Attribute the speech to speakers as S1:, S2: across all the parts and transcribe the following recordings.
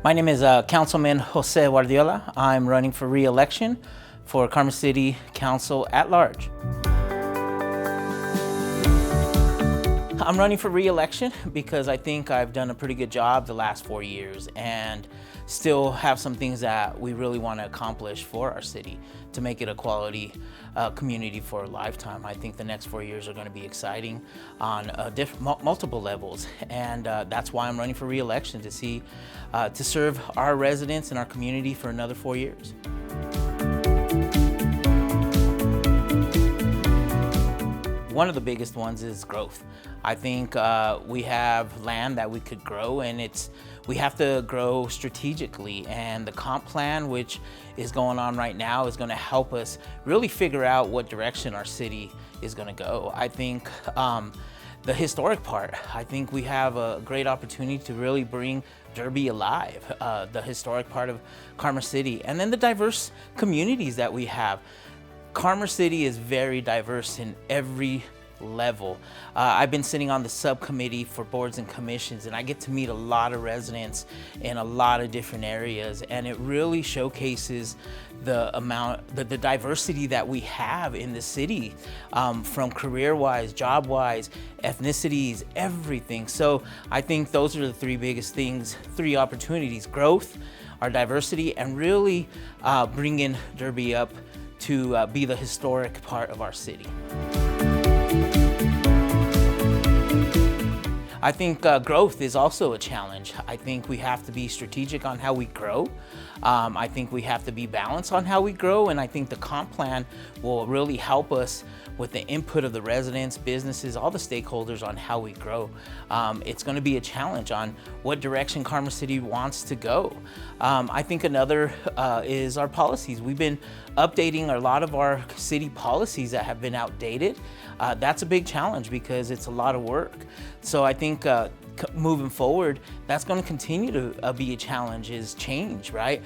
S1: My name is Councilman José Guardiola. I'm running for re-election for Carmen City Council at large. I'm running for re-election because I think I've done a pretty good job the last 4 years and still have some things that we really want to accomplish for our city to make it a quality community for a lifetime. I think the next 4 years are going to be exciting on multiple levels, and that's why I'm running for re-election, to serve our residents and our community for another 4 years. One of the biggest ones is growth. I think we have land that we could grow, and we have to grow strategically. And the comp plan, which is going on right now, is going to help us really figure out what direction our city is going to go. I think the historic part, I think we have a great opportunity to really bring Derby alive, the historic part of Carmen City, and then the diverse communities that we have. Carmen City is very diverse in every level. I've been sitting on the subcommittee for boards and commissions, and I get to meet a lot of residents in a lot of different areas, and it really showcases the diversity that we have in the city, from career-wise, job-wise, ethnicities, everything. So I think those are the three biggest things, three opportunities: growth, our diversity, and really bringing Derby up to be the historic part of our city. I think growth is also a challenge. I think we have to be strategic on how we grow. I think we have to be balanced on how we grow, and I think the comp plan will really help us with the input of the residents, businesses, all the stakeholders on how we grow. It's going to be a challenge on what direction Carmen City wants to go. I think another is our policies. We've been updating a lot of our city policies that have been outdated. That's a big challenge because it's a lot of work. So I think moving forward, that's going to continue to be a challenge, is change, right?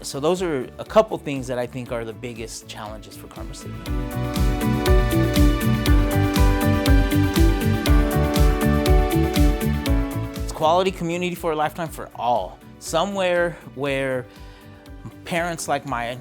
S1: So those are a couple things that I think are the biggest challenges for Carmen City. It's quality community for a lifetime for all. Somewhere where parents like my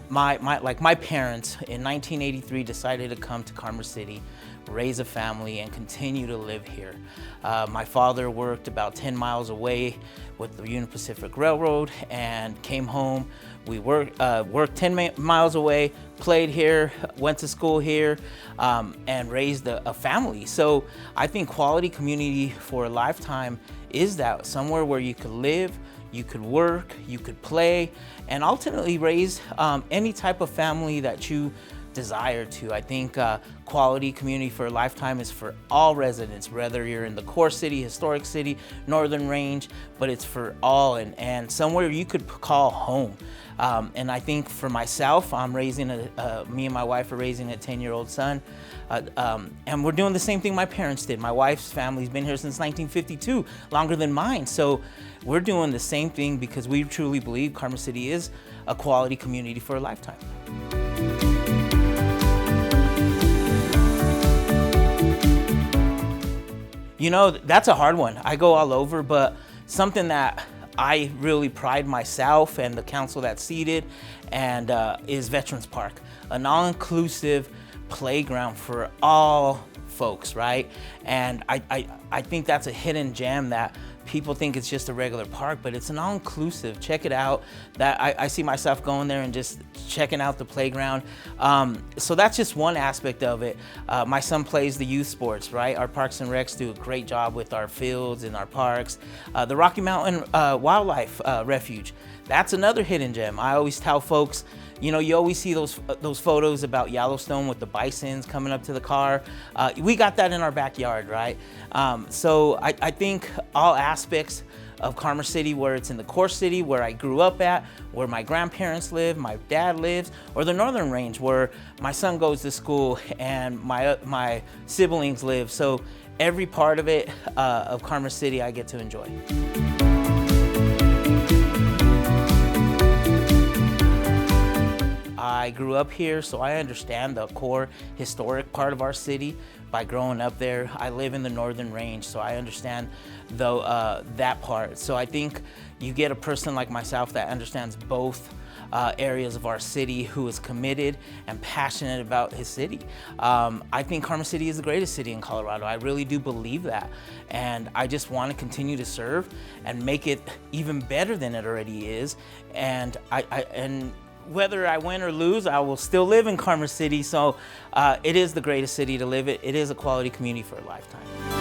S1: parents in 1983 decided to come to Carmen City, raise a family, and continue to live here. My father worked about 10 miles away with the Union Pacific Railroad and came home. We worked 10 miles away, played here, went to school here, and raised a family. So I think quality community for a lifetime is that, somewhere where you could live, you could work, you could play, and ultimately raise any type of family that you desire to. I think quality community for a lifetime is for all residents, whether you're in the core city, historic city, northern range, but it's for all, and somewhere you could call home. And I think for myself, I'm raising me and my wife are raising a 10-year-old son, and we're doing the same thing my parents did. My wife's family's been here since 1952, longer than mine. So we're doing the same thing because we truly believe Carmen City is a quality community for a lifetime. You know, that's a hard one. I go all over, but something that I really pride myself and the council that's seated and is Veterans Park, an all-inclusive playground for all folks, right? And I think that's a hidden gem that people think it's just a regular park, but it's an all-inclusive. Check it out. That I see myself going there and just checking out the playground. So that's just one aspect of it. My son plays the youth sports, right? Our Parks and Recs do a great job with our fields and our parks. The Rocky Mountain Wildlife Refuge, that's another hidden gem. I always tell folks, you know, you always see those photos about Yellowstone with the bisons coming up to the car. We got that in our backyard, right? So I think all aspects of Carmen City, where it's in the core city, where I grew up at, where my grandparents live, my dad lives, or the northern range, where my son goes to school and my siblings live. So every part of it, of Carmen City, I get to enjoy. I grew up here, so I understand the core historic part of our city by growing up there. I live in the Northern Range, so I understand that part. So I think you get a person like myself that understands both areas of our city, who is committed and passionate about his city. I think Karma City is the greatest city in Colorado. I really do believe that. And I just want to continue to serve and make it even better than it already is. And and whether I win or lose, I will still live in Karma City. So it is the greatest city to live in. It is a quality community for a lifetime.